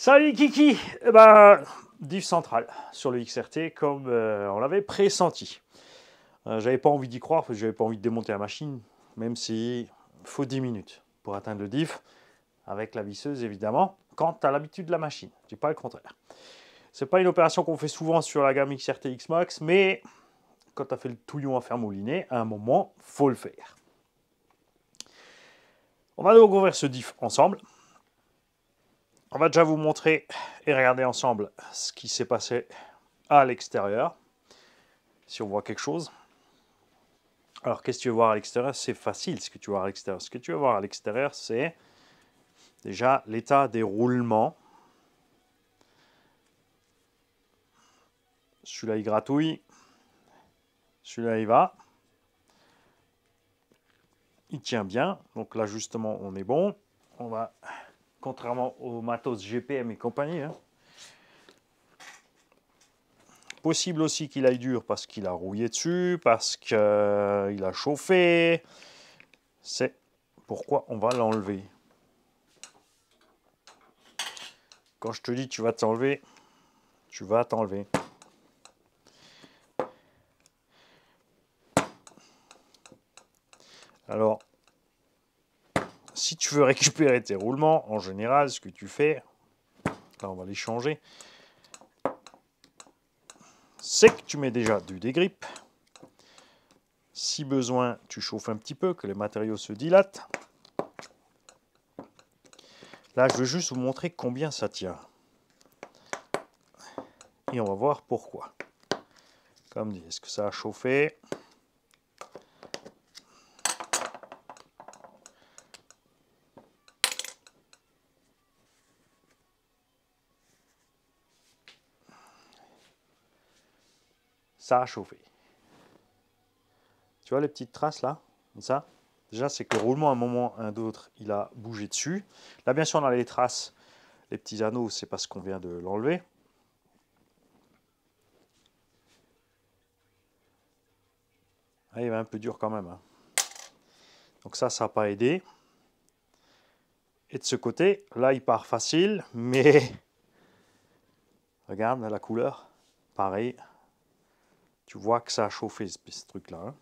Salut Kiki. Eh ben, diff central sur le XRT comme on l'avait pressenti. J'avais pas envie d'y croire parce que j'avais pas envie de démonter la machine, même si faut 10 minutes pour atteindre le diff, avec la visseuse évidemment, quand tu as l'habitude de la machine. Je dis pas le contraire. C'est pas une opération qu'on fait souvent sur la gamme XRT X-Max, mais quand tu as fait le touillon à faire mouliner, à un moment, faut le faire. On va donc ouvrir ce diff ensemble. On va déjà vous montrer et regarder ensemble ce qui s'est passé à l'extérieur, si on voit quelque chose. Alors, qu'est-ce que tu veux voir à l'extérieur? C'est facile ce que tu veux voir à l'extérieur. Ce que tu veux voir à l'extérieur, c'est déjà l'état des roulements. Celui-là, il gratouille. Celui-là, il va. Il tient bien. Donc là, justement, on est bon. On va, contrairement au matos GPM et compagnie, hein, possible aussi qu'il aille dur parce qu'il a rouillé dessus, parce qu'il a chauffé. C'est pourquoi on va l'enlever. Quand je te dis tu vas t'enlever, tu vas t'enlever. Alors, si tu veux récupérer tes roulements, en général, ce que tu fais, là on va les changer, c'est que tu mets déjà du dégrippe. Si besoin, tu chauffes un petit peu, que les matériaux se dilatent. Là, je veux juste vous montrer combien ça tient. Et on va voir pourquoi. Comme dit, est-ce que ça a chauffé? Ça a chauffé. Tu vois les petites traces là? Ça, déjà, c'est que le roulement, à un moment, un d'autre, il a bougé dessus. Là, bien sûr, on a les traces, les petits anneaux, c'est parce qu'on vient de l'enlever. Ah, il va un peu dur quand même. Hein. Donc ça n'a pas aidé. Et de ce côté, là, il part facile, mais regarde la couleur, pareil. Tu vois que ça a chauffé ce truc-là. Hein.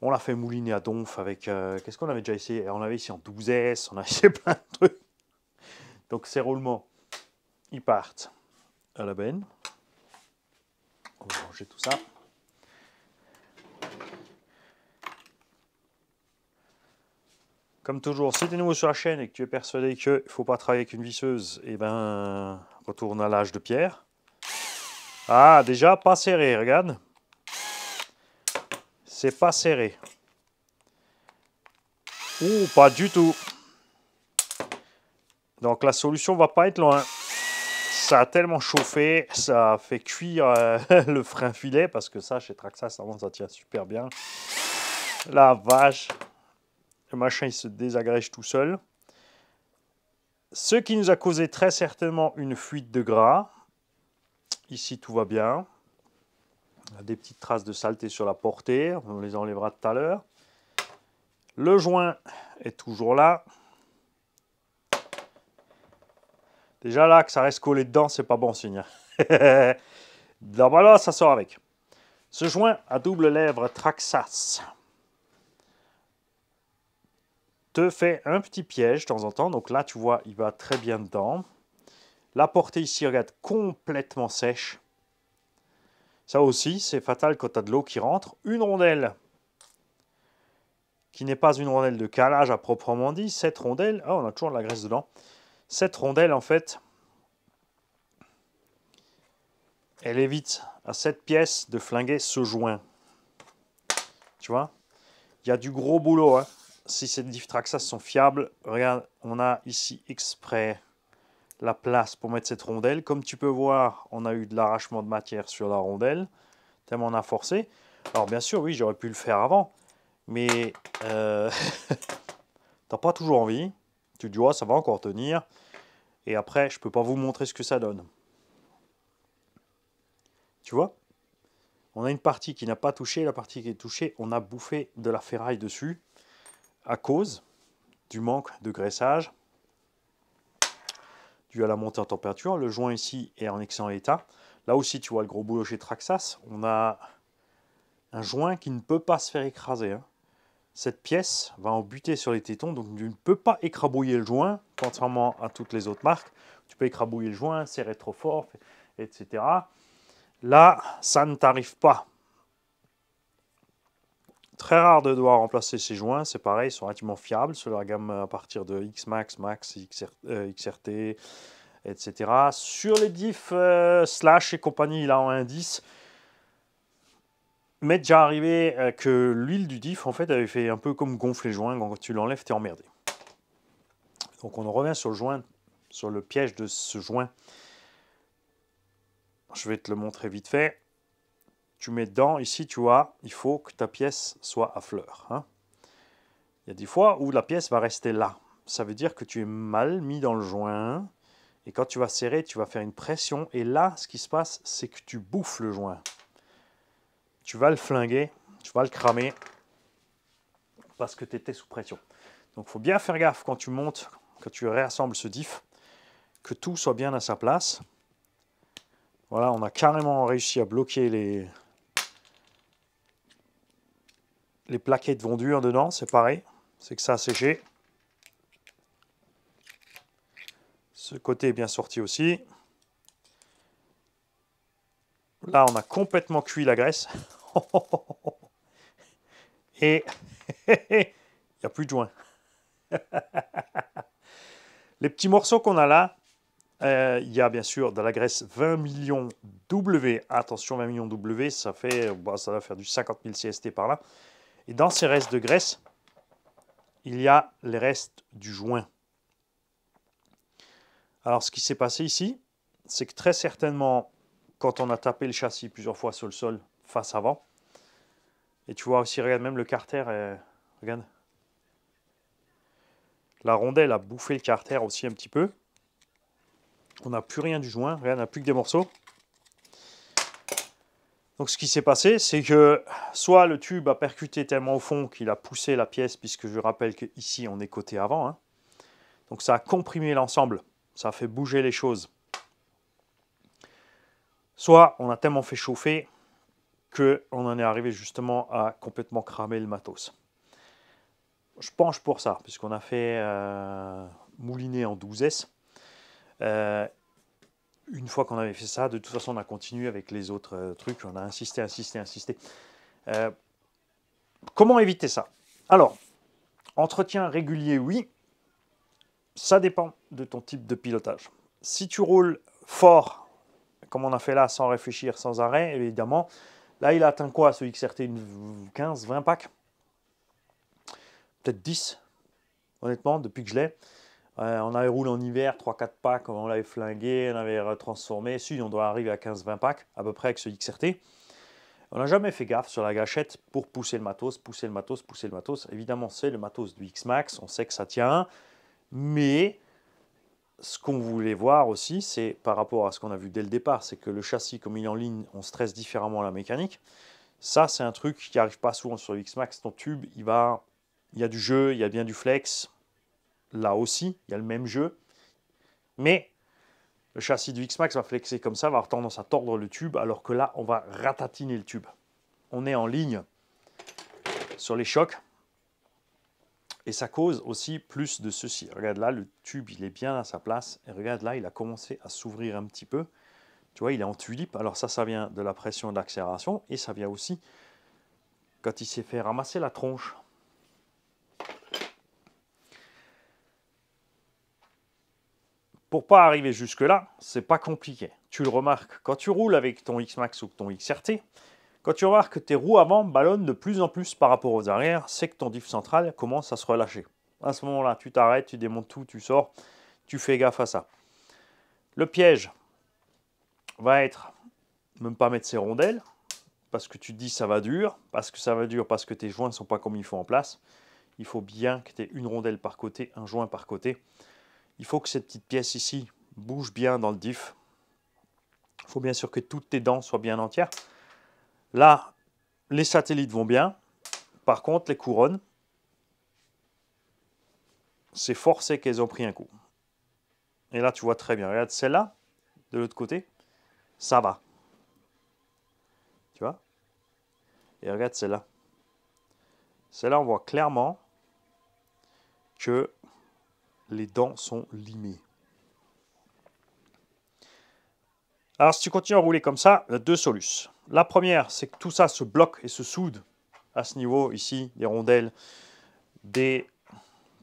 On l'a fait mouliner à donf avec... qu'est-ce qu'on avait déjà essayé? On avait essayé en 12S, on a essayé plein de trucs. Donc ces roulements, ils partent à la benne. On va ranger tout ça. Comme toujours, si tu es nouveau sur la chaîne et que tu es persuadé qu'il ne faut pas travailler avec une visseuse, eh ben, retourne à l'âge de pierre. Ah, déjà, pas serré, regarde. C'est pas serré. Ouh, pas du tout. Donc la solution va pas être loin. Ça a tellement chauffé, ça a fait cuire le frein filet, parce que ça, chez Traxxas, ça tient super bien. La vache. Le machin, il se désagrège tout seul. Ce qui nous a causé très certainement une fuite de gras. Ici, tout va bien. Il y a des petites traces de saleté sur la portée. On les enlèvera tout à l'heure. Le joint est toujours là. Déjà là, que ça reste collé dedans, c'est pas bon signe. Voilà, ça sort avec. Ce joint à double lèvre Traxxas te fait un petit piège de temps en temps. Donc là, tu vois, il va très bien dedans. La portée ici, regarde, complètement sèche. Ça aussi, c'est fatal quand tu as de l'eau qui rentre. Une rondelle qui n'est pas une rondelle de calage à proprement dit. Cette rondelle, oh, on a toujours de la graisse dedans. Cette rondelle, en fait, elle évite à cette pièce de flinguer ce joint. Tu vois, il y a du gros boulot. Hein. Si ces diff Traxxas sont fiables, regarde, on a ici exprès la place pour mettre cette rondelle. Comme tu peux voir, on a eu de l'arrachement de matière sur la rondelle, tellement on a forcé. Alors bien sûr, oui, j'aurais pu le faire avant, mais t'as pas toujours envie. Tu te dis, oh, ça va encore tenir. Et après, je peux pas vous montrer ce que ça donne. Tu vois? On a une partie qui n'a pas touché, la partie qui est touchée, on a bouffé de la ferraille dessus à cause du manque de graissage. dû à la montée en température. Le joint ici est en excellent état. Là aussi, tu vois le gros boulot chez Traxxas. On a un joint qui ne peut pas se faire écraser, hein. Cette pièce va en buter sur les tétons, donc tu ne peux pas écrabouiller le joint, contrairement à toutes les autres marques. Tu peux écrabouiller le joint, serrer trop fort, etc. Là, ça ne t'arrive pas. Très rare de devoir remplacer ces joints, c'est pareil, ils sont relativement fiables sur la gamme à partir de X-Max, Max, XRT, etc. Sur les diffs Slash et compagnie, là en 1.10, m'est déjà arrivé que l'huile du diff en fait avait fait un peu comme gonfler les joints. Quand tu l'enlèves, tu es emmerdé. Donc on revient sur le joint, sur le piège de ce joint. Je vais te le montrer vite fait. Tu mets dedans, ici tu vois, il faut que ta pièce soit à fleur, hein. Il y a des fois où la pièce va rester là. Ça veut dire que tu es mal mis dans le joint. Et quand tu vas serrer, tu vas faire une pression. Et là, ce qui se passe, c'est que tu bouffes le joint. Tu vas le flinguer, tu vas le cramer parce que tu étais sous pression. Donc il faut bien faire gaffe quand tu montes, quand tu réassembles ce diff, que tout soit bien à sa place. Voilà, on a carrément réussi à bloquer les plaquettes vont dur dedans, c'est pareil, c'est que ça a séché. Ce côté est bien sorti aussi. Là, on a complètement cuit la graisse. Et il n'y a plus de joint. Les petits morceaux qu'on a là, il y a bien sûr de la graisse 20 millions W. Attention, 20 millions W, ça va faire du 50 000 CST par là. Et dans ces restes de graisse, il y a les restes du joint. Alors, ce qui s'est passé ici, c'est que très certainement, quand on a tapé le châssis plusieurs fois sur le sol, face avant, et tu vois aussi, regarde, même le carter, regarde. La rondelle a bouffé le carter aussi un petit peu. On n'a plus rien du joint, regarde, on n'a plus que des morceaux. Donc ce qui s'est passé, c'est que soit le tube a percuté tellement au fond qu'il a poussé la pièce, puisque je rappelle qu'ici on est côté avant, hein. Donc ça a comprimé l'ensemble, ça a fait bouger les choses. Soit on a tellement fait chauffer qu'on en est arrivé justement à complètement cramer le matos. Je penche pour ça, puisqu'on a fait mouliner en 12S. Une fois qu'on avait fait ça, de toute façon, on a continué avec les autres trucs. On a insisté. Comment éviter ça? Alors, entretien régulier, oui. Ça dépend de ton type de pilotage. Si tu roules fort, comme on a fait là, sans réfléchir, sans arrêt, évidemment, là, il a atteint quoi, ce XRT? Une 15, 20 packs? Peut-être 10, honnêtement, depuis que je l'ai. On avait roulé en hiver, 3-4 packs, on l'avait flingué, on avait transformé. Si, on doit arriver à 15-20 packs, à peu près avec ce XRT. On n'a jamais fait gaffe sur la gâchette pour pousser le matos. Évidemment, c'est le matos du X-Max, on sait que ça tient. Mais ce qu'on voulait voir aussi, c'est par rapport à ce qu'on a vu dès le départ, c'est que le châssis, comme il est en ligne, on stresse différemment la mécanique. Ça, c'est un truc qui n'arrive pas souvent sur le X-Max. Ton tube, il y a du jeu, il y a bien du flex. Là aussi, il y a le même jeu. Mais le châssis du X-Max va flexer comme ça, va avoir tendance à tordre le tube, alors que là, on va ratatiner le tube. On est en ligne sur les chocs. Et ça cause aussi plus de ceci. Regarde là, le tube, il est bien à sa place. Et regarde là, il a commencé à s'ouvrir un petit peu. Tu vois, il est en tulipe. Alors ça vient de la pression et de l'accélération. Et ça vient aussi quand il s'est fait ramasser la tronche. Pour pas arriver jusque-là, c'est pas compliqué. Tu le remarques quand tu roules avec ton X-Max ou ton XRT. Quand tu remarques que tes roues avant ballonnent de plus en plus par rapport aux arrières, c'est que ton diff central commence à se relâcher. À ce moment-là, tu t'arrêtes, tu démontes tout, tu sors, tu fais gaffe à ça. Le piège va être ne pas mettre ses rondelles, parce que tu te dis ça va dur, parce que tes joints ne sont pas comme il faut en place. Il faut bien que tu aies une rondelle par côté, un joint par côté. Il faut que cette petite pièce ici bouge bien dans le diff. Il faut bien sûr que toutes tes dents soient bien entières. Là, les satellites vont bien. Par contre, les couronnes, c'est forcé qu'elles ont pris un coup. Et là, tu vois très bien. Regarde celle-là, de l'autre côté, ça va. Tu vois? Et regarde celle-là. Celle-là, on voit clairement que les dents sont limées. Alors, si tu continues à rouler comme ça, il y a deux solutions. La première, c'est que tout ça se bloque et se soude à ce niveau ici, des rondelles, des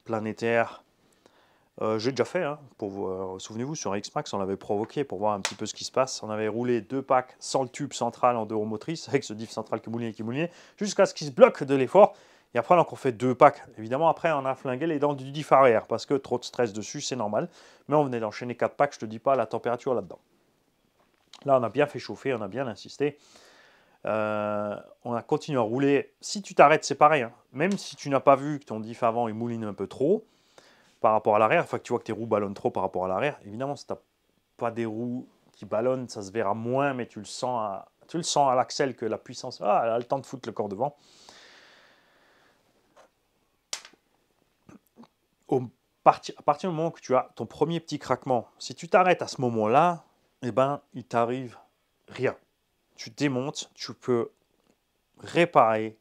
planétaires. J'ai déjà fait, hein, souvenez-vous, sur X-Max, on l'avait provoqué pour voir un petit peu ce qui se passe. On avait roulé 2 packs sans le tube central en 2 roues motrices, avec ce diff central qui moulinait, jusqu'à ce qu'il se bloque de l'effort. Et après, on a encore fait 2 packs. Évidemment, après, on a flingué les dents du diff arrière, parce que trop de stress dessus, c'est normal. Mais on venait d'enchaîner 4 packs, je te dis pas la température là-dedans. Là, on a bien fait chauffer, on a bien insisté. On a continué à rouler. Si tu t'arrêtes, c'est pareil, hein. Même si tu n'as pas vu que ton diff avant il mouline un peu trop par rapport à l'arrière, enfin que tu vois que tes roues ballonnent trop par rapport à l'arrière, évidemment, si tu n'as pas des roues qui ballonnent, ça se verra moins, mais tu le sens à l'axel que la puissance, elle a le temps de foutre le corps devant. À partir du moment que tu as ton premier petit craquement, si tu t'arrêtes à ce moment-là, eh ben, il t'arrive rien. Tu démontes, tu peux réparer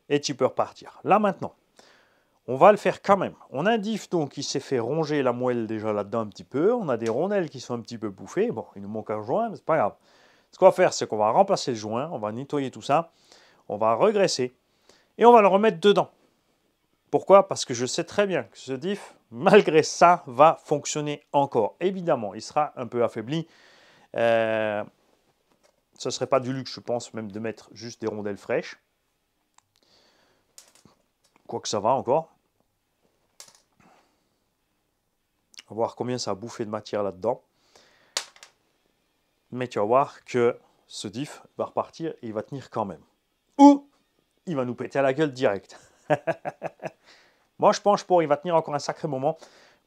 et tu peux repartir. Là maintenant, on va le faire quand même. On a un diff donc qui s'est fait ronger la moelle déjà là-dedans un petit peu. On a des rondelles qui sont un petit peu bouffées. Bon, il nous manque un joint, mais c'est pas grave. Ce qu'on va faire, c'est qu'on va remplacer le joint, on va nettoyer tout ça, on va regraisser et on va le remettre dedans. Pourquoi? Parce que je sais très bien que ce diff, malgré ça, va fonctionner encore. Évidemment, il sera un peu affaibli. Ce ne serait pas du luxe, je pense, même de mettre juste des rondelles fraîches. Quoique ça va encore. On va voir combien ça a bouffé de matière là-dedans. Mais tu vas voir que ce diff va repartir et il va tenir quand même. Ou il va nous péter à la gueule direct. Moi, je pense qu'il va tenir encore un sacré moment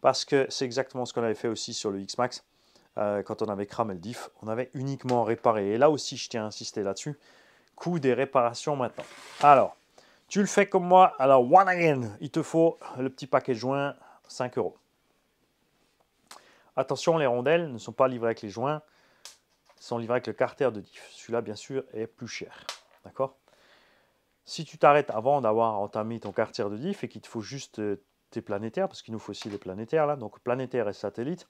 parce que c'est exactement ce qu'on avait fait aussi sur le X-Max. Quand on avait cramé le diff, on avait uniquement réparé. Et là aussi, je tiens à insister là-dessus. Coût des réparations maintenant. Alors, tu le fais comme moi. Alors, one again, il te faut le petit paquet de joints, 5 €. Attention, les rondelles ne sont pas livrées avec les joints. Sont livrés avec le carter de diff. Celui-là, bien sûr, est plus cher. D'accord? Si tu t'arrêtes avant d'avoir entamé ton carter de diff et qu'il te faut juste tes planétaires, parce qu'il nous faut aussi des planétaires, là, donc planétaires et satellites,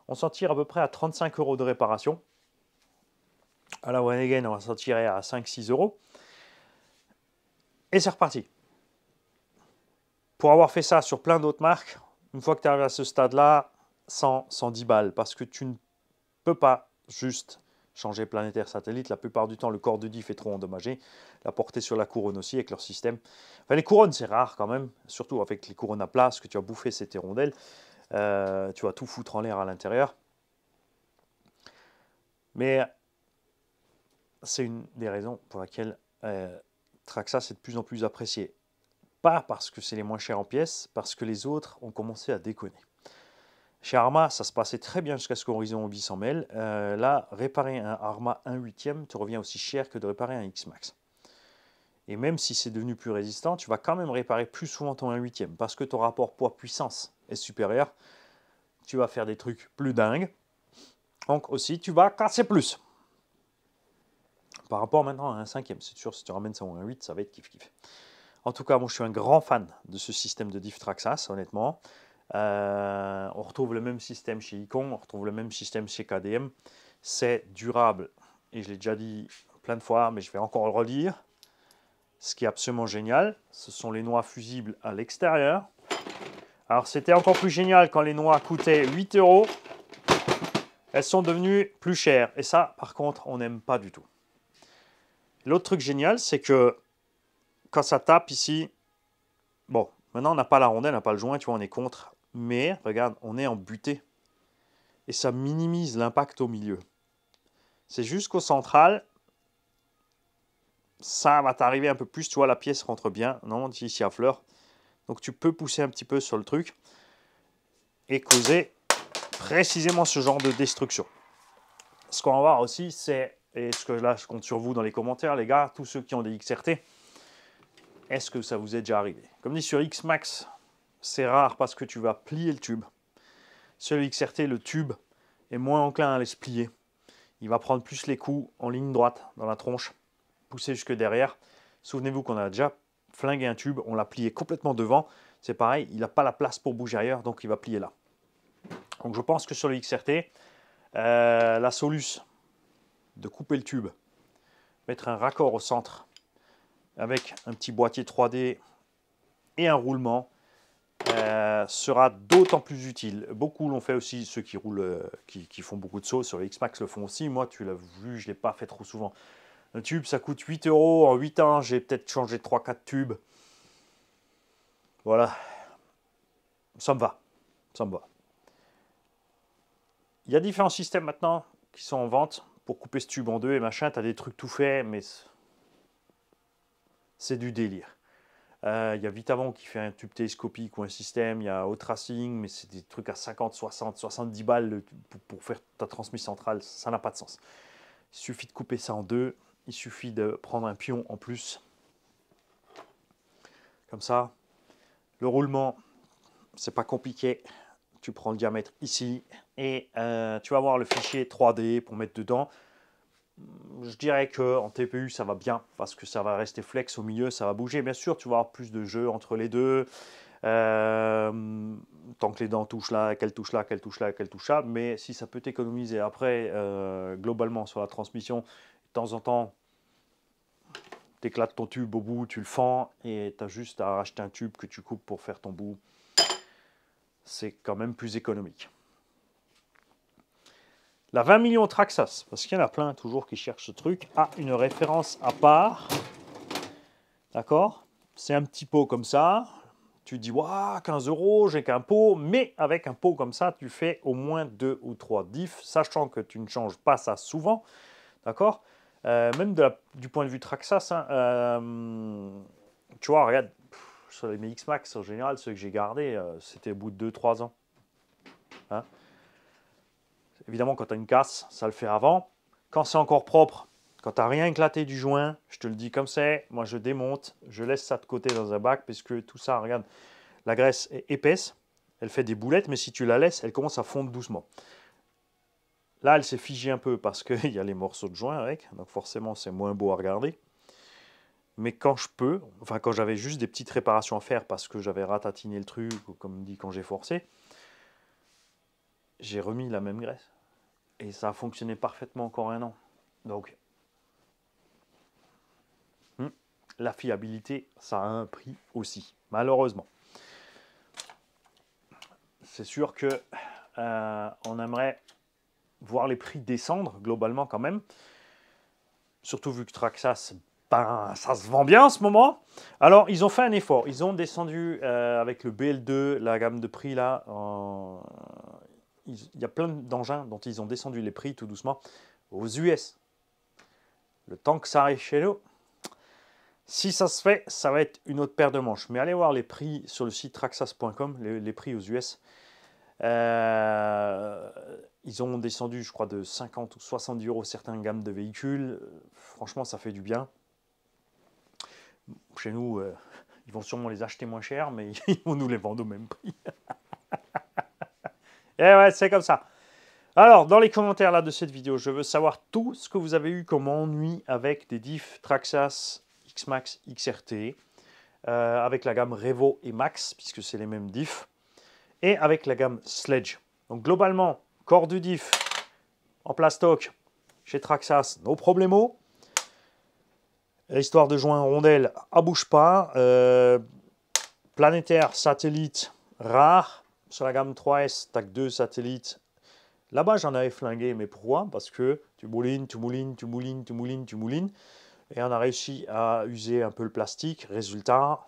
on s'en tire à peu près à 35 € de réparation. À la One Again, on va s'en tirer à 5-6 €. Et c'est reparti. Pour avoir fait ça sur plein d'autres marques, une fois que tu arrives à ce stade-là, 110 balles, parce que tu ne peux pas juste changer planétaire satellite. La plupart du temps, le corps de diff est trop endommagé. La portée sur la couronne aussi avec leur système. Enfin, les couronnes, c'est rare quand même, surtout avec les couronnes à plat, ce que tu as bouffé, c'est tes rondelles. Tu vas tout foutre en l'air à l'intérieur. Mais c'est une des raisons pour laquelle Traxxas est de plus en plus apprécié. Pas parce que c'est les moins chers en pièces, parce que les autres ont commencé à déconner. Chez Arma, ça se passait très bien jusqu'à ce qu'Horizon Hobby s'en mêle. Là, réparer un Arma 1/8 te revient aussi cher que de réparer un X-Max. Et même si c'est devenu plus résistant, tu vas quand même réparer plus souvent ton 1/8 parce que ton rapport poids-puissance est supérieur. Tu vas faire des trucs plus dingues. Donc aussi, tu vas casser plus. Par rapport maintenant à un 5e, c'est sûr, si tu ramènes ça au 1/8, ça va être kiff-kiff. En tout cas, moi, je suis un grand fan de ce système de diff Traxxas, honnêtement. On retrouve le même système chez Icon, on retrouve le même système chez KDM. C'est durable, et je l'ai déjà dit plein de fois, mais je vais encore le redire. Ce qui est absolument génial, ce sont les noix fusibles à l'extérieur. Alors, c'était encore plus génial quand les noix coûtaient 8 €. Elles sont devenues plus chères. Et ça, par contre, on n'aime pas du tout. L'autre truc génial, c'est que quand ça tape ici, bon, maintenant on n'a pas la rondelle, on n'a pas le joint, tu vois, on est contre. Mais, regarde, on est en butée. Et ça minimise l'impact au milieu. C'est juste qu'au central, ça va t'arriver un peu plus, tu vois, la pièce rentre bien. Non, ici à fleur. Donc tu peux pousser un petit peu sur le truc et causer précisément ce genre de destruction. Ce qu'on va voir aussi, c'est, et ce que là je compte sur vous dans les commentaires, les gars, tous ceux qui ont des XRT, est-ce que ça vous est déjà arrivé? Comme dit sur X-Max, c'est rare parce que tu vas plier le tube. Sur le XRT, le tube est moins enclin à aller se plier. Il va prendre plus les coups en ligne droite dans la tronche, pousser jusque derrière. Souvenez-vous qu'on a déjà flingué un tube, on l'a plié complètement devant. C'est pareil, il n'a pas la place pour bouger ailleurs, donc il va plier là. Donc je pense que sur le XRT, la solution de couper le tube, mettre un raccord au centre avec un petit boîtier 3D et un roulement sera d'autant plus utile. Beaucoup l'ont fait aussi, ceux qui roulent, qui font beaucoup de sauts sur le X-Max le font aussi. Moi, tu l'as vu, je ne l'ai pas fait trop souvent. Un tube, ça coûte 8 €. En 8 ans, j'ai peut-être changé 3-4 tubes. Voilà. Ça me va. Ça me va. Il y a différents systèmes maintenant qui sont en vente pour couper ce tube en deux et machin. Tu as des trucs tout faits, mais c'est du délire. Il y a Vitavon qui fait un tube télescopique ou un système. Il y a O-Tracing, mais c'est des trucs à 50, 60, 70 balles pour faire ta transmission centrale. Ça n'a pas de sens. Il suffit de couper ça en deux. Il suffit de prendre un pion en plus. Comme ça. Le roulement, c'est pas compliqué. Tu prends le diamètre ici et tu vas avoir le fichier 3D pour mettre dedans. Je dirais qu'en TPU, ça va bien parce que ça va rester flex au milieu, ça va bouger. Bien sûr, tu vas avoir plus de jeu entre les deux. Tant que les dents touchent là, qu'elles touchent là, qu'elles touchent là, qu'elles touchent là. Mais si ça peut t'économiser après, globalement, sur la transmission, de temps en temps, tu éclates ton tube au bout, tu le fends et tu as juste à racheter un tube que tu coupes pour faire ton bout. C'est quand même plus économique. La 20 millions Traxxas, parce qu'il y en a plein toujours qui cherchent ce truc, a une référence à part. D'accord? C'est un petit pot comme ça. Tu dis, waouh, 15 €, j'ai qu'un pot. Mais avec un pot comme ça, tu fais au moins 2 ou 3 diffs, sachant que tu ne changes pas ça souvent. D'accord? Même du point de vue Traxxas, hein, tu vois, regarde, sur les MX Max, en général, ceux que j'ai gardés, c'était au bout de 2-3 ans. Hein? Évidemment, quand tu as une casse, ça le fait avant. Quand c'est encore propre, quand tu n'as rien éclaté du joint, je te le dis comme c'est, moi je démonte, je laisse ça de côté dans un bac, parce que tout ça, regarde, la graisse est épaisse, elle fait des boulettes, mais si tu la laisses, elle commence à fondre doucement. Là, elle s'est figée un peu parce qu'il y a les morceaux de joint avec, donc forcément c'est moins beau à regarder. Mais quand je peux, enfin quand j'avais juste des petites réparations à faire parce que j'avais ratatiné le truc, ou comme dit quand j'ai forcé, j'ai remis la même graisse. Et ça a fonctionné parfaitement encore un an. Donc, la fiabilité, ça a un prix aussi, malheureusement. C'est sûr que on aimerait voir les prix descendre globalement quand même. Surtout vu que Traxxas, ben, ça se vend bien en ce moment. Alors, ils ont fait un effort. Ils ont descendu avec le BL2, la gamme de prix là. Il y a plein d'engins dont ils ont descendu les prix tout doucement aux US. Le temps que ça arrive chez nous, si ça se fait, ça va être une autre paire de manches. Mais allez voir les prix sur le site traxxas.com, les prix aux US. Ils ont descendu, je crois, de 50 ou 70 € certaines gammes de véhicules. Franchement, ça fait du bien. Chez nous, ils vont sûrement les acheter moins cher, mais ils vont nous les vendre au même prix. Et ouais, c'est comme ça. Alors, dans les commentaires là de cette vidéo, je veux savoir tout ce que vous avez eu comme ennui avec des diffs Traxxas X-Max XRT, avec la gamme Revo et Max, puisque c'est les mêmes diffs, et avec la gamme Sledge. Donc globalement, corps de diff en plastoc chez Traxxas, no problemo. Histoire de joint rondelle, à bouge pas. Planétaire, satellite, rare. Sur la gamme 3S, tu n'as que 2 satellites. Là-bas, j'en avais flingué, mais pourquoi? Parce que tu moulines, tu moulines, tu moulines, tu moulines, tu moulines. Et on a réussi à user un peu le plastique. Résultat,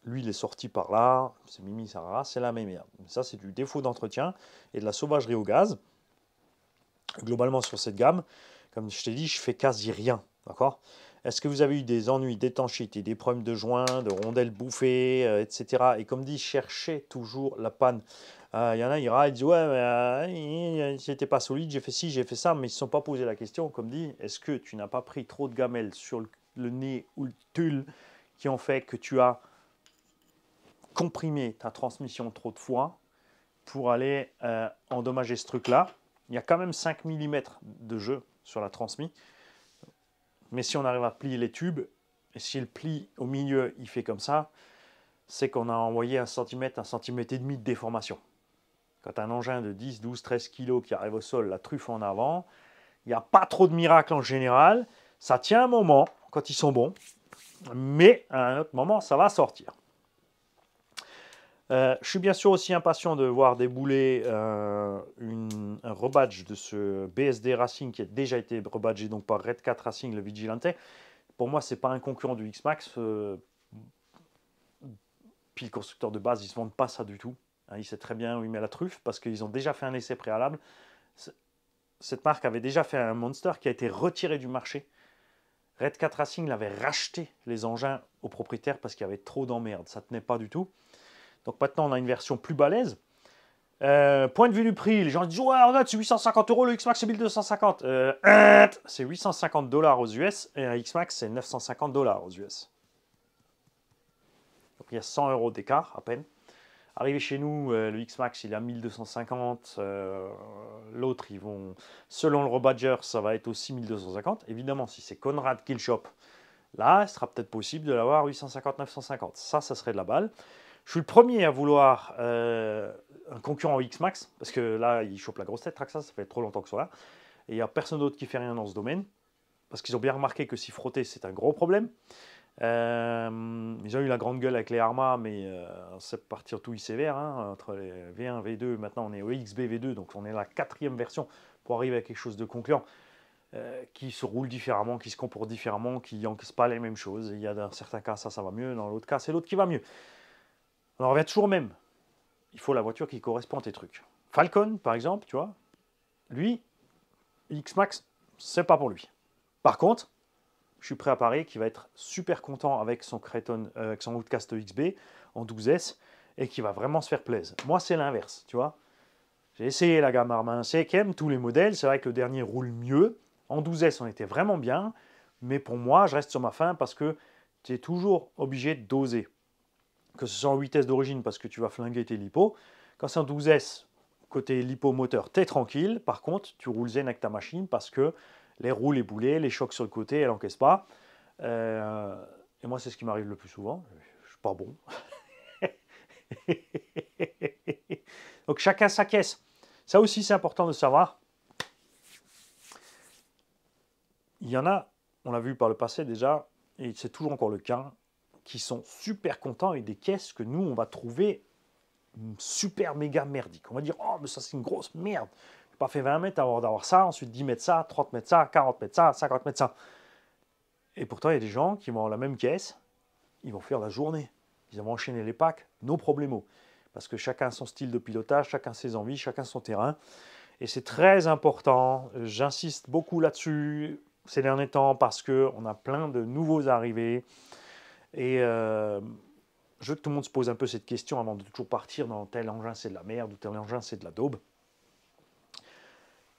l'huile est sortie par là. C'est Mimi Sarah, c'est la même merde. Ça, c'est du défaut d'entretien et de la sauvagerie au gaz. Globalement, sur cette gamme, comme je t'ai dit, je fais quasi rien. D'accord? Est-ce que vous avez eu des ennuis d'étanchéité, des problèmes de joints, de rondelles bouffées, etc. Et comme dit, cherchez toujours la panne. Il y en a, ils disent ouais, mais c'était pas solide, j'ai fait ci, j'ai fait ça, mais ils ne se sont pas posé la question. Comme dit, est-ce que tu n'as pas pris trop de gamelles sur le nez ou le tulle qui ont fait que tu as comprimé ta transmission trop de fois pour aller endommager ce truc-là. Il y a quand même 5 mm de jeu sur la transmise. Mais si on arrive à plier les tubes, et si le pli au milieu, il fait comme ça, c'est qu'on a envoyé 1 cm, 1 cm et demi de déformation. Quand un engin de 10, 12, 13 kg qui arrive au sol, la truffe en avant, il n'y a pas trop de miracles en général. Ça tient un moment quand ils sont bons, mais à un autre moment, ça va sortir. Je suis bien sûr aussi impatient de voir débouler un rebadge de ce BSD Racing qui a déjà été rebadgé donc par Red 4 Racing, le Vigilante. Pour moi, ce n'est pas un concurrent du X-Max. Puis le constructeur de base, ils ne se vendent pas ça du tout. Il sait très bien où il met la truffe parce qu'ils ont déjà fait un essai préalable. Cette marque avait déjà fait un Monster qui a été retiré du marché. Red 4 Racing l'avait racheté les engins aux propriétaires parce qu'il y avait trop d'emmerdes. Ça ne tenait pas du tout. Donc maintenant, on a une version plus balèze. Point de vue du prix, les gens disent ouais, regarde, c'est 850 €, le X-Max c'est 1250. C'est 850 $ aux US et un X-Max c'est 950 $ aux US. Donc il y a 100 € d'écart à peine. Arrivé chez nous, le X-Max il est à 1250. L'autre, ils vont, selon le rebadger, ça va être aussi 1250. Évidemment, si c'est Conrad Killshop, là, il sera peut-être possible de l'avoir 850, 950. Ça serait de la balle. Je suis le premier à vouloir un concurrent au X-Max, parce que là, il chope la grosse tête, Traxxas, ça fait trop longtemps que ça là. Et il n'y a personne d'autre qui fait rien dans ce domaine, parce qu'ils ont bien remarqué que s'y frotter, c'est un gros problème. Ils ont eu la grande gueule avec les Arma, mais c'est parti tout sévère, hein, entre les V1, V2, maintenant on est au XB V2, donc on est la 4e version pour arriver à quelque chose de concluant, qui se roule différemment, qui se comporte différemment, qui n'encaisse pas les mêmes choses. Il y a dans certains cas, ça va mieux, dans l'autre cas, c'est l'autre qui va mieux. On en revient toujours au même. Il faut la voiture qui correspond à tes trucs. Falcon, par exemple, tu vois, lui, X-Max, c'est pas pour lui. Par contre, je suis prêt à parier qu'il va être super content avec son Kraton, avec son Outcast XB en 12S et qu'il va vraiment se faire plaisir. Moi, c'est l'inverse, tu vois. J'ai essayé la gamme Arma 1 CKM, tous les modèles. C'est vrai que le dernier roule mieux. En 12S, on était vraiment bien. Mais pour moi, je reste sur ma faim parce que tu es toujours obligé de doser. Que ce soit en 8S d'origine parce que tu vas flinguer tes lipos. Quand c'est en 12S, côté lipo-moteur, tu es tranquille. Par contre, tu roules zen avec ta machine parce que les roues, les boulets, les chocs sur le côté, elle n'encaisse pas. Et moi, c'est ce qui m'arrive le plus souvent. Je ne suis pas bon. Donc, chacun sa caisse. Ça aussi, c'est important de savoir. Il y en a, on l'a vu par le passé déjà, et c'est toujours encore le cas, qui sont super contents avec des caisses que nous, on va trouver super méga merdiques. On va dire, oh, mais ça, c'est une grosse merde. Je n'ai pas fait 20 mètres avant d'avoir ça, ensuite 10 mètres ça, 30 mètres ça, 40 mètres ça, 50 mètres ça. Et pourtant, il y a des gens qui vont avoir la même caisse, ils vont faire la journée. Ils vont enchaîner les packs, no problemo. Parce que chacun a son style de pilotage, chacun ses envies, chacun son terrain. Et c'est très important, j'insiste beaucoup là-dessus ces derniers temps parce qu'on a plein de nouveaux arrivés. Et je veux que tout le monde se pose un peu cette question avant de toujours partir dans tel engin c'est de la merde ou tel engin c'est de la daube.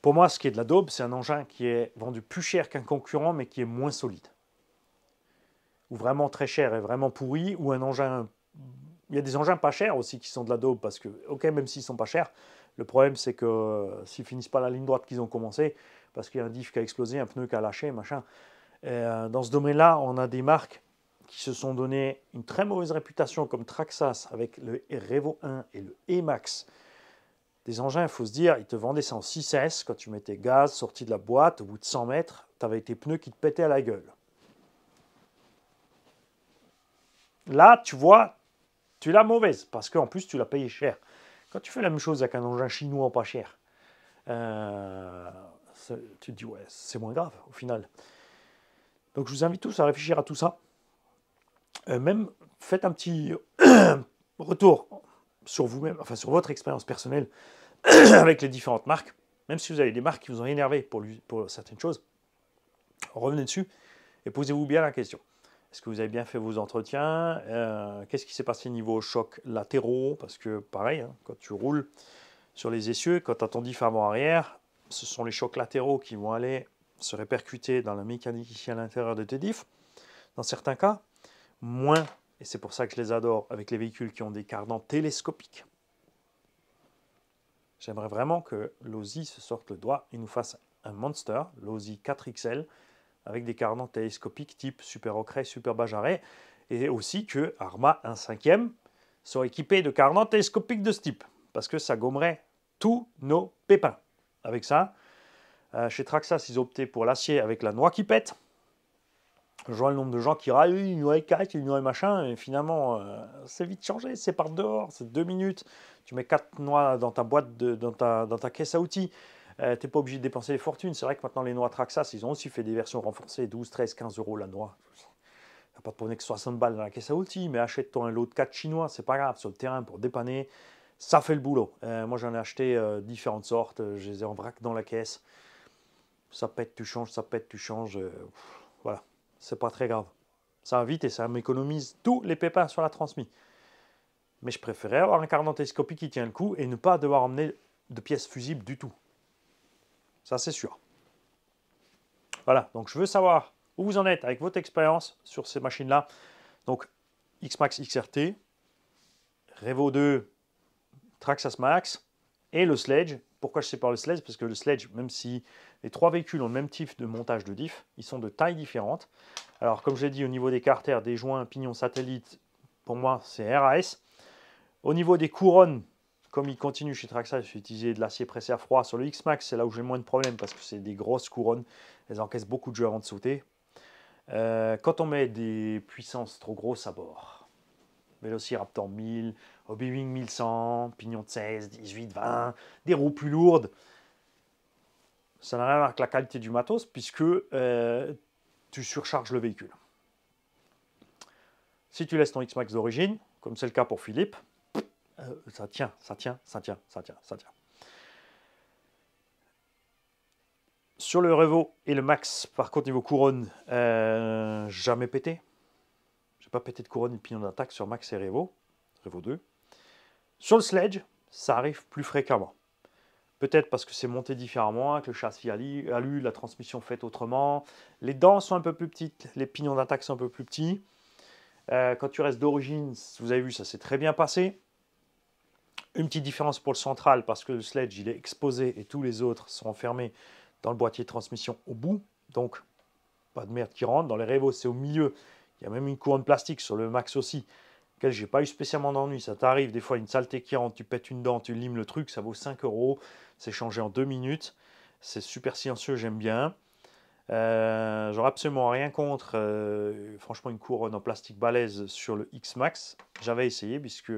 Pour moi, ce qui est de la daube, c'est un engin qui est vendu plus cher qu'un concurrent mais qui est moins solide. Ou vraiment très cher et vraiment pourri, ou un engin... Il y a des engins pas chers aussi qui sont de la daube parce que, ok, même s'ils sont pas chers, le problème c'est que s'ils finissent pas la ligne droite qu'ils ont commencé, parce qu'il y a un diff qui a explosé, un pneu qui a lâché, machin. Dans ce domaine-là, on a des marques qui se sont donné une très mauvaise réputation comme Traxxas avec le Revo 1 et le E-Max. Des engins, il faut se dire, ils te vendaient ça en 6S quand tu mettais gaz, sorti de la boîte, au bout de 100 mètres, tu avais tes pneus qui te pétaient à la gueule. Là, tu vois, tu l'as mauvaise, parce qu'en plus, tu l'as payé cher. Quand tu fais la même chose avec un engin chinois pas cher, tu te dis, ouais, c'est moins grave au final. Donc, je vous invite tous à réfléchir à tout ça. Même, faites un petit retour sur vous-même, enfin sur votre expérience personnelle avec les différentes marques. Même si vous avez des marques qui vous ont énervé pour certaines choses, revenez dessus et posez-vous bien la question. Est-ce que vous avez bien fait vos entretiens? Qu'est-ce qui s'est passé niveau chocs latéraux? Parce que pareil, hein, quand tu roules sur les essieux, quand tu as ton diff avant-arrière, ce sont les chocs latéraux qui vont aller se répercuter dans la mécanique ici à l'intérieur de tes diffs. Dans certains cas, moins, et c'est pour ça que je les adore, avec les véhicules qui ont des cardans télescopiques. J'aimerais vraiment que l'Aussie se sorte le doigt et nous fasse un monster, l'Aussie 4XL, avec des cardans télescopiques type Super Oakley, Super Bajaré, et aussi que Arma 1/5 soit équipé de cardans télescopiques de ce type, parce que ça gommerait tous nos pépins. Avec ça, chez Traxxas, ils ont opté pour l'acier avec la noix qui pète. Je vois le nombre de gens qui râlent, une noix 4, une noix machin, et finalement, c'est vite changé, c'est par dehors, c'est 2 minutes. Tu mets 4 noix dans ta boîte, dans ta caisse à outils. Tu n'es pas obligé de dépenser des fortunes. C'est vrai que maintenant, les noix Traxxas, ils ont aussi fait des versions renforcées, 12, 13, 15 euros la noix. Il n'y a pas de problème que 60 balles dans la caisse à outils, mais achète-toi un lot de 4 chinois, c'est pas grave, sur le terrain pour dépanner, ça fait le boulot. Moi, j'en ai acheté différentes sortes, je les ai en vrac dans la caisse. Ça pète, tu changes, ça pète, tu changes. Voilà, c'est pas très grave. Ça va vite et ça m'économise tous les pépins sur la transmise. Mais je préférais avoir un cardan télescopique qui tient le coup et ne pas devoir emmener de pièces fusibles du tout. Ça, c'est sûr. Voilà, donc je veux savoir où vous en êtes avec votre expérience sur ces machines-là. Donc, X-Max XRT, Revo 2, Traxxas Max et le Sledge. Pourquoi je sépare le Sledge? Parce que le Sledge, même si les 3 véhicules ont le même type de montage de diff, ils sont de tailles différentes. Alors, comme je l'ai dit, au niveau des carters, des joints, pignons satellites, pour moi, c'est RAS. Au niveau des couronnes, comme il continue chez Traxxas, j'ai utilisé de l'acier pressé à froid. Sur le X-Max, c'est là où j'ai le moins de problèmes parce que c'est des grosses couronnes. Elles encaissent beaucoup de jeu avant de sauter. Quand on met des puissances trop grosses à bord, Velociraptor 1000, Hobby-Wing 1100, pignon de 16, 18, 20, des roues plus lourdes, ça n'a rien à voir avec la qualité du matos puisque tu surcharges le véhicule. Si tu laisses ton X-Max d'origine, comme c'est le cas pour Philippe, ça tient, ça tient, ça tient, ça tient, ça tient. Sur le Revo et le Max, par contre, niveau couronne, jamais pété. J'ai pas pété de couronne ni de pignon d'attaque sur Max et Revo 2. Sur le Sledge, ça arrive plus fréquemment. Peut-être parce que c'est monté différemment, que le châssis alu, la transmission faite autrement. Les dents sont un peu plus petites, les pignons d'attaque sont un peu plus petits. Quand tu restes d'origine, vous avez vu, ça s'est très bien passé. Une petite différence pour le central, parce que le Sledge, il est exposé et tous les autres sont enfermés dans le boîtier de transmission au bout. Donc, pas de merde qui rentre. Dans les Revo, c'est au milieu. Il y a même une couronne plastique sur le Max aussi, auquel j'ai pas eu spécialement d'ennui. Ça t'arrive des fois une saleté qui rentre, tu pètes une dent, tu limes le truc, ça vaut 5 euros. C'est changé en 2 minutes. C'est super silencieux, j'aime bien. J'aurais absolument rien contre, franchement, une couronne en plastique balèze sur le X-Max. J'avais essayé, puisque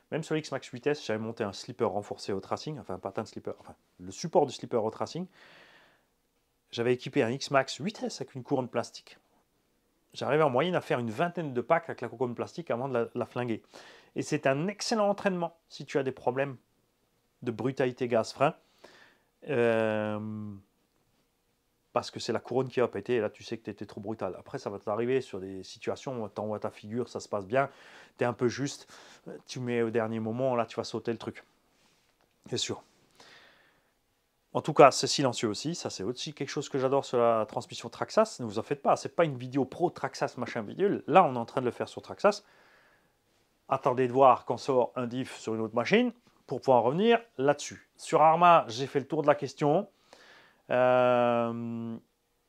même sur le X-Max 8S, j'avais monté un slipper renforcé au tracing, enfin un patin de slipper, enfin le support du slipper au tracing. J'avais équipé un X-Max 8S avec une couronne plastique. J'arrivais en moyenne à faire une vingtaine de packs avec la couronne plastique avant de la flinguer. Et c'est un excellent entraînement si tu as des problèmes de brutalité gaz-frein. Parce que c'est la couronne qui va péter et là tu sais que tu étais trop brutal. Après ça va t'arriver sur des situations où tu envoies ta figure, ça se passe bien, tu es un peu juste, tu mets au dernier moment, là tu vas sauter le truc. C'est sûr. En tout cas, c'est silencieux aussi, ça c'est aussi quelque chose que j'adore sur la transmission Traxxas. Ne vous en faites pas, c'est pas une vidéo pro Traxxas machin bidule. Là on est en train de le faire sur Traxxas. Attendez de voir quand sort un diff sur une autre machine pour pouvoir revenir là-dessus. Sur Arma, j'ai fait le tour de la question. On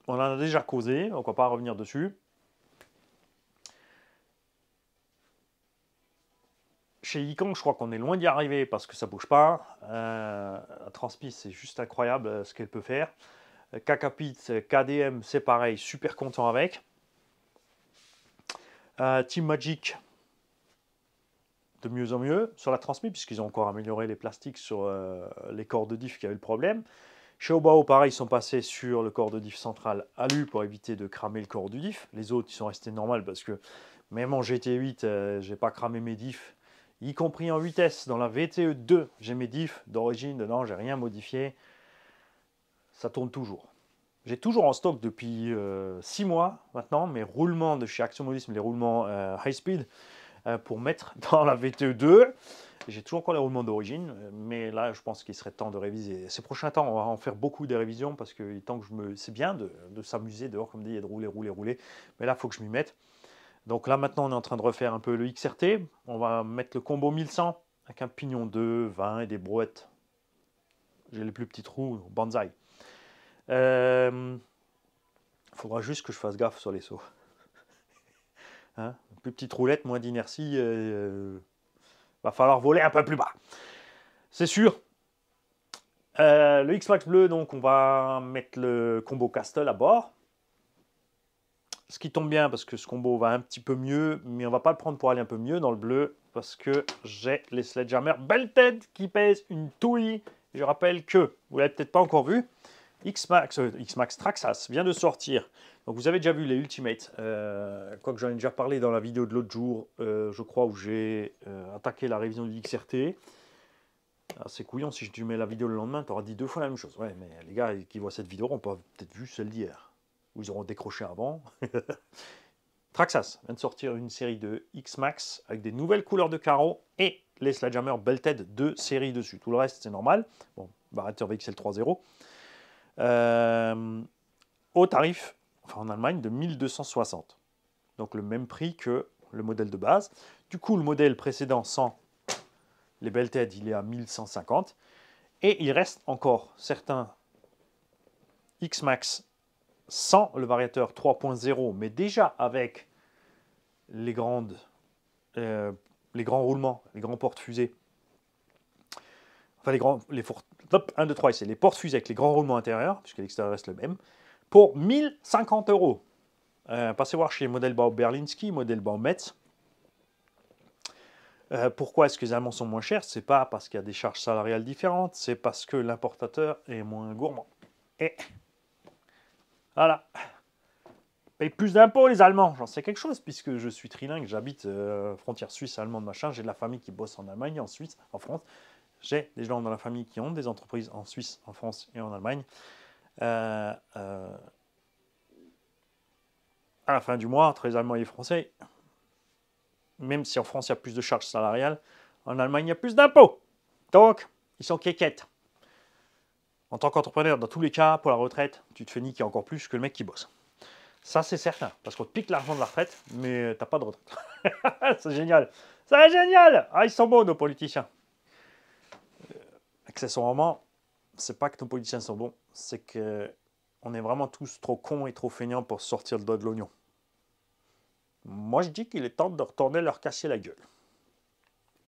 en a déjà causé, donc on ne va pas revenir dessus. Chez Ikon, je crois qu'on est loin d'y arriver parce que ça ne bouge pas. La transmise, c'est juste incroyable ce qu'elle peut faire. Kakapit, KDM, c'est pareil, super content avec. Team Magic, de mieux en mieux sur la transmise, puisqu'ils ont encore amélioré les plastiques sur les corps de diff qui avaient le problème. Chez Obao, pareil, ils sont passés sur le corps de diff central alu pour éviter de cramer le corps du diff. Les autres, ils sont restés normaux parce que même en GT8, j'ai pas cramé mes diffs, y compris en vitesse. Dans la VTE 2, j'ai mes diffs d'origine dedans, j'ai rien modifié. Ça tourne toujours. J'ai toujours en stock depuis 6 mois maintenant mes roulements de chez Action Modisme, les roulements high speed pour mettre dans la VTE 2. J'ai toujours encore les roulements d'origine, mais là, je pense qu'il serait temps de réviser. Ces prochains temps, on va en faire beaucoup des révisions parce que tant que c'est bien de s'amuser dehors, comme dit, et de rouler. Mais là, il faut que je m'y mette. Donc là, maintenant, on est en train de refaire un peu le XRT. On va mettre le combo 1100 avec un pignon 2, 20 et des brouettes J'ai les plus petits trous, banzai. Faudra juste que je fasse gaffe sur les sauts. Hein, plus petite roulette, moins d'inertie. Va falloir voler un peu plus bas. C'est sûr. Le X-Max bleu, donc on va mettre le combo Castle à bord. Ce qui tombe bien parce que ce combo va un petit peu mieux, mais on va pas le prendre pour aller un peu mieux dans le bleu parce que j'ai les Sledgehammer Belted qui pèsent une touille. Je rappelle que, vous l'avez peut-être pas encore vu, X-Max Traxxas vient de sortir. Donc vous avez déjà vu les Ultimates, quoique j'en ai déjà parlé dans la vidéo de l'autre jour, je crois, où j'ai attaqué la révision du XRT. C'est couillon, si tu mets la vidéo le lendemain, tu auras dit 2 fois la même chose. Ouais, mais les gars qui voient cette vidéo ont peut-être vu celle d'hier, où ils auront décroché avant. Traxxas vient de sortir une série de X-Max avec des nouvelles couleurs de carreaux et les Sledgehammer Belted de série dessus. Tout le reste, c'est normal. Bon, variateur VXL 3.0. Au tarif, enfin en Allemagne, de 1260. Donc le même prix que le modèle de base. Du coup, le modèle précédent sans les Belted, il est à 1150. Et il reste encore certains X-Max sans le variateur 3.0, mais déjà avec les grands roulements, les grands portes-fusées. Enfin, top 1, 2, 3, c'est les portes-fusées avec les grands roulements intérieurs, puisque l'extérieur reste le même, pour 1050 €. Passez voir chez Modelbau Berlinski, Modelbau Metz. Pourquoi est-ce que les Allemands sont moins chers? C'est pas parce qu'il y a des charges salariales différentes, c'est parce que l'importateur est moins gourmand. Et voilà. Paye plus d'impôts les Allemands, j'en sais quelque chose puisque je suis trilingue, j'habite frontière suisse, allemande, machin, j'ai de la famille qui bosse en Allemagne, en Suisse, en France. J'ai des gens dans la famille qui ont des entreprises en Suisse, en France et en Allemagne. À la fin du mois, entre les Allemands et les Français, même si en France il y a plus de charges salariales, en Allemagne il y a plus d'impôts. Donc, ils sont quéquettes. En tant qu'entrepreneur, dans tous les cas, pour la retraite, tu te fais niquer encore plus que le mec qui bosse. Ça, c'est certain, parce qu'on te pique l'argent de la retraite, mais t'as pas de retraite. C'est génial. C'est génial. Ah, ils sont beaux, nos politiciens. Accessoirement, c'est pas que nos politiciens sont bons, c'est qu'on est vraiment tous trop cons et trop feignants pour sortir le doigt de l'oignon. Moi, je dis qu'il est temps de retourner leur casser la gueule.